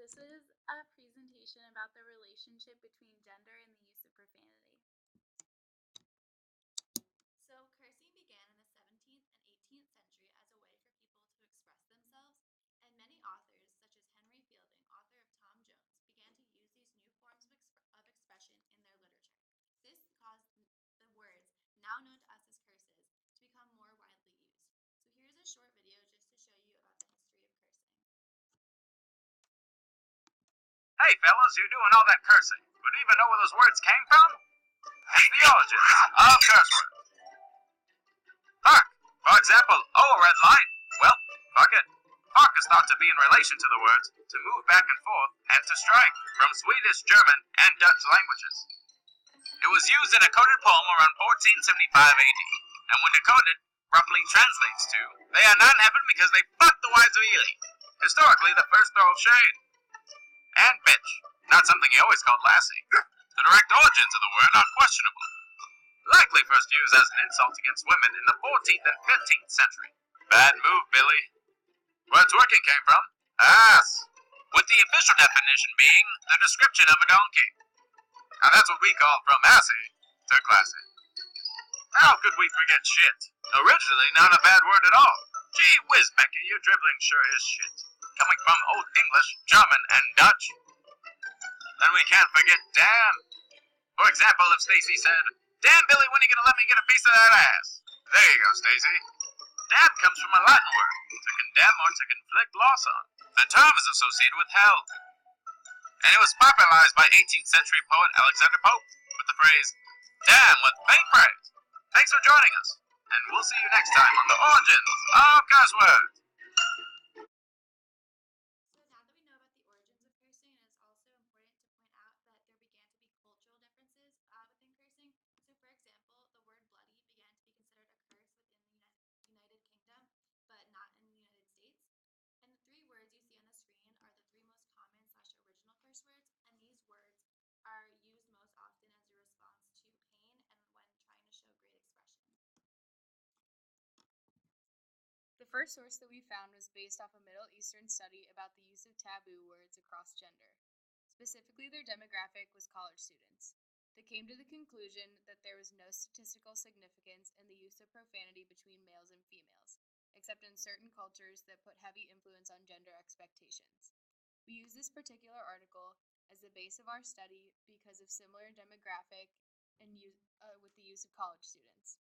This is a presentation about the relationship between gender and the use of profanity. So, cursing began in the 17th and 18th century as a way for people to express themselves, and many authors, such as Henry Fielding, author of Tom Jones, began to use these new forms of expression in their literature. This caused the words, now known to us as curses, to become more widely used. So, here's a short video just to show you about the history of cursing. Hey fellas, you doing all that cursing, but do you even know where those words came from? The origins of curse words. Hark! For example, oh, a red light. Well, fuck it. Hark is thought to be in relation to the words to move back and forth and to strike from Swedish, German, and Dutch languages. It was used in a coded poem around 1475 AD, and when decoded, roughly translates to, they are not in heaven because they fucked the wives of Ely. Historically, the first throw of shade. And bitch, not something he always called lassie. The direct origins of the word are questionable. Likely first used as an insult against women in the 14th and 15th century. Bad move, Billy. Where its working came from? Ass. With the official definition being the description of a donkey. Now that's what we call from assy to classy. How could we forget shit? Originally not a bad word at all. Gee whiz, Becky, your dribbling sure is shit. Coming from Old English, German, and Dutch. Then we can't forget damn. For example, if Stacy said, "Damn, Billy, when are you gonna let me get a piece of that ass?" There you go, Stacy. Damn comes from a Latin word, to condemn or to conflict loss on. The term is associated with hell. And it was popularized by 18th century poet Alexander Pope with the phrase, "Damn with faint praise." Thanks for joining us, and we'll see you next time on the origins of curse words. So now that we know about the origins of cursing, it is also important to point out that there began to be cultural differences within cursing. So, for example, the word bloody began to be considered a curse within the United Kingdom, but not in the United States. And the three words you see on the screen are the three most common / original curse words, and these words are used most often as a response to pain and when trying to show great expression. The first source that we found was based off a Middle Eastern study about the use of taboo words across gender. Specifically, their demographic was college students. They came to the conclusion that there was no statistical significance in the use of profanity between males and females, except in certain cultures that put heavy influence on gender expectations. We use this particular article as the base of our study because of similar demographic and with the use of college students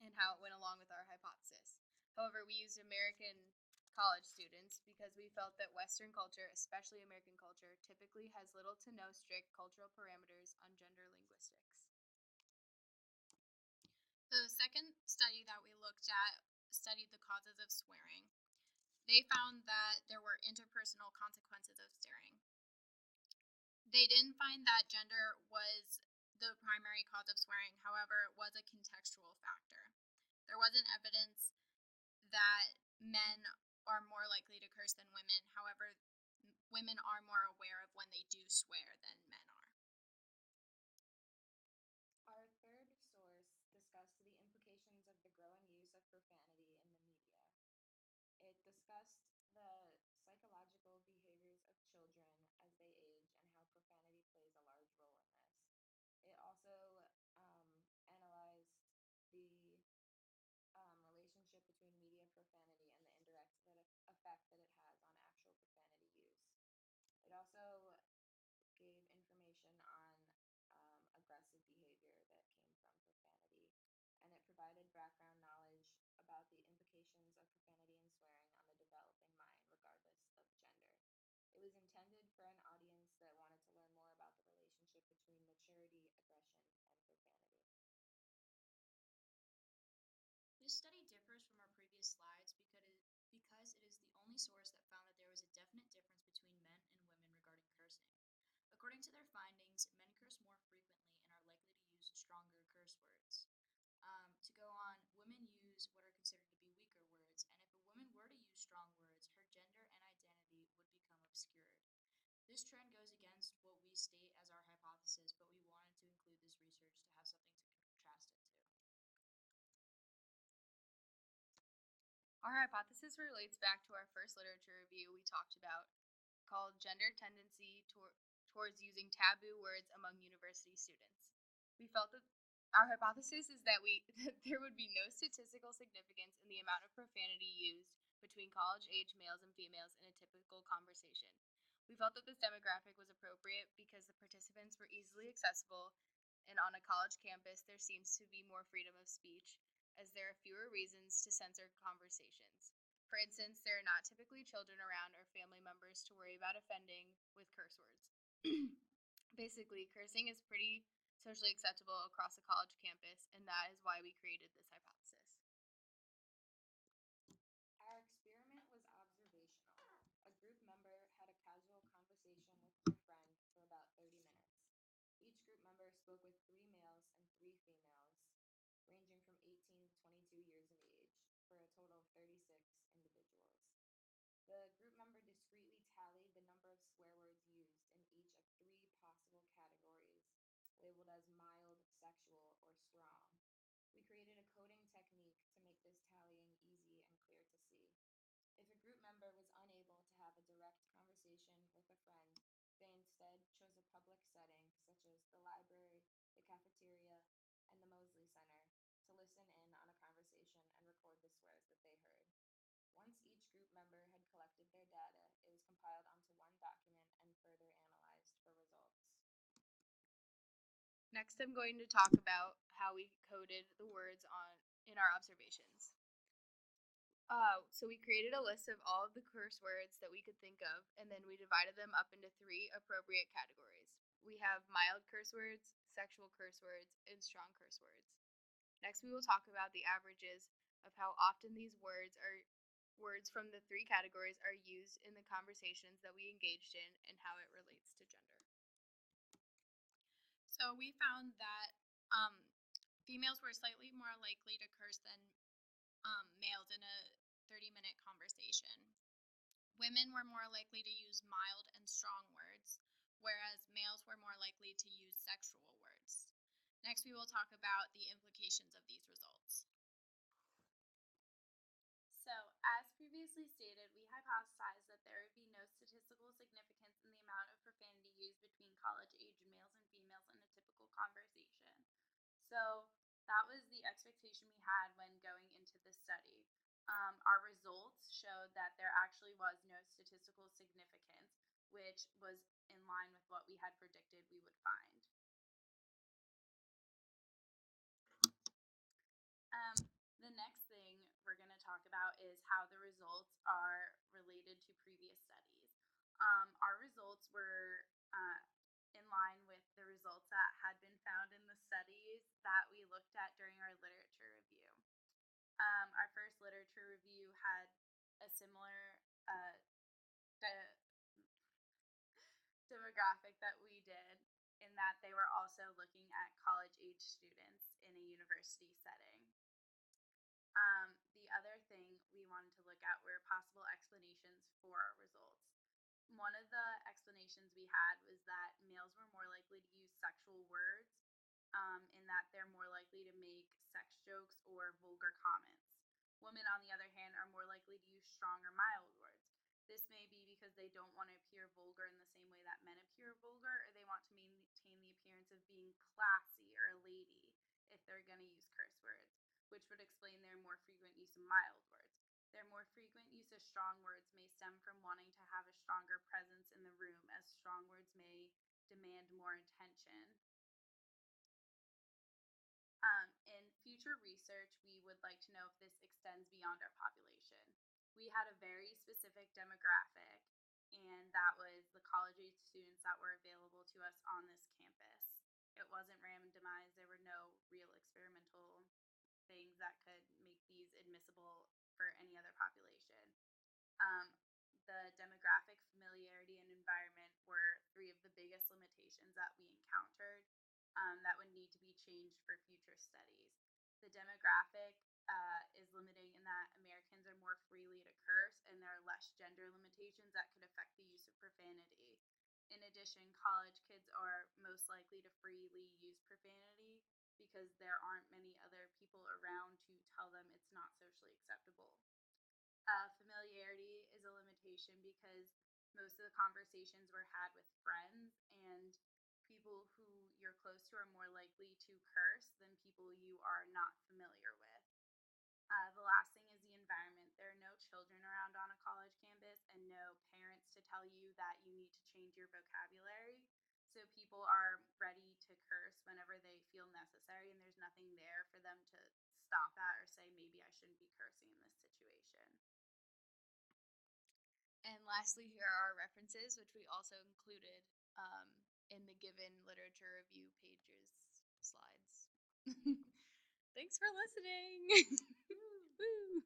and how it went along with our hypothesis. However, we used American college students because we felt that Western culture, especially American culture, typically has little to no strict cultural parameters on gender linguistics. The second study that we looked at studied the causes of swearing. They found that there were interpersonal consequences of swearing. They didn't find that gender was the primary cause of swearing, however, it was a contextual factor. There wasn't evidence that men are more likely to curse than women. However, women are more aware of when they do swear than men are. Our third source discussed the implications of the growing use of profanity in the media. It discussed the psychological behaviors of children as they age and how profanity plays a large role in this. It also analyzed the relationship between media profanity and the indirect effect that it has on actual profanity use. It also gave information on aggressive behavior that came from profanity, and it provided background knowledge about the implications of profanity and swearing on the developing mind, regardless of gender. It was intended for an audience that wanted to learn more about the relationship between maturity, aggression, and profanity. This study differs from our previous slides because it is the only source that found that there was a definite difference between men and women regarding cursing. According to their findings, men curse more frequently and are likely to use stronger curse words. To go on, women use what are considered to be weaker words, and if a woman were to use strong words, her gender and identity would become obscured. This trend goes against what we state as our hypothesis, but we wanted to include this research to have something to contrast it to. Our hypothesis relates back to our first literature review we talked about called Gender Tendency Towards Using Taboo Words Among University Students. We felt that our hypothesis is that there would be no statistical significance in the amount of profanity used between college-age males and females in a typical conversation. We felt that this demographic was appropriate because the participants were easily accessible, and on a college campus there seems to be more freedom of speech, as there are fewer reasons to censor conversations. For instance, there are not typically children around or family members to worry about offending with curse words. Basically, cursing is pretty socially acceptable across a college campus, and that is why we created this hypothesis. Our experiment was observational. A group member had a casual conversation with their friend for about 30 minutes. Each group member spoke with 3 males and 3 females, ranging from 18 to 22 years of age, for a total of 36 individuals. The group member discreetly tallied the number of swear words used in each of 3 possible categories, labeled as mild, sexual, or strong. We created a coding technique to make this tallying easy and clear to see. If a group member was unable to have a direct conversation with a friend, they instead chose a public setting, such as the library, the cafeteria, and the Mosley Center, to listen in on a conversation and record the swears that they heard. Once each group member had collected their data, it was compiled onto one document and further analyzed for results. Next, I'm going to talk about how we coded the words in our observations. So we created a list of all of the curse words that we could think of, and then we divided them up into 3 appropriate categories. We have mild curse words, sexual curse words, and strong curse words. Next, we will talk about the averages of how often these words from the 3 categories are used in the conversations that we engaged in and how it relates to gender. So we found that females were slightly more likely to curse than males in a 30-minute conversation. Women were more likely to use mild and strong words, whereas males were more likely to use sexual words. Next, we will talk about the implications of these results. So, as previously stated, we hypothesized that there would be no statistical significance in the amount of profanity used between college-age males and females in a typical conversation. So, that was the expectation we had when going into the study. Our results showed that there actually was no statistical significance, which was in line with what we had predicted we would find. The next thing we're going to talk about is how the results are related to previous studies. Our results were in line with the results that had been found in the studies that we looked at during our literature review. Our first literature review had a similar demographic that we did, in that they were also looking at college-age students in a university setting. The other thing we wanted to look at were possible explanations for our results. One of the explanations we had was that males were more likely to use sexual words, in that they're more likely to make sex jokes or vulgar comments. Women, on the other hand, are more likely to use strong or mild words. This may be because they don't want to appear vulgar in the same way that men appear vulgar, or they want to maintain the appearance of being classy or a lady if they're going to use curse words, which would explain their more frequent use of mild words. Their more frequent use of strong words may stem from wanting to have a stronger presence in the room, as strong words may demand more attention. In future research, we would like to know if this extends beyond our population. We had a very specific demographic, and that was the college-age students that were available to us on this campus. It wasn't randomized. There were no real experimental things that could make these admissible for any other population. The demographic, familiarity, and environment were 3 of the biggest limitations that we encountered that would need to be changed for future studies. The demographic is limiting in that Americans are more freely to curse, and there are less gender limitations that could affect the use of profanity. In addition, college kids are most likely to freely use profanity because there aren't many other people around to tell them it's not socially acceptable. Familiarity is a limitation because most of the conversations were had with friends, and people who you're close to are more likely to curse than people you are not familiar with. The last thing is the environment. There are no children around on a college campus and no parents to tell you that you need to change your vocabulary. So people are ready to curse whenever they feel necessary, and there's nothing there for them to stop at or say, maybe I shouldn't be cursing in this situation. And lastly, here are our references, which we also included in the given literature review pages slides. Thanks for listening. Woo.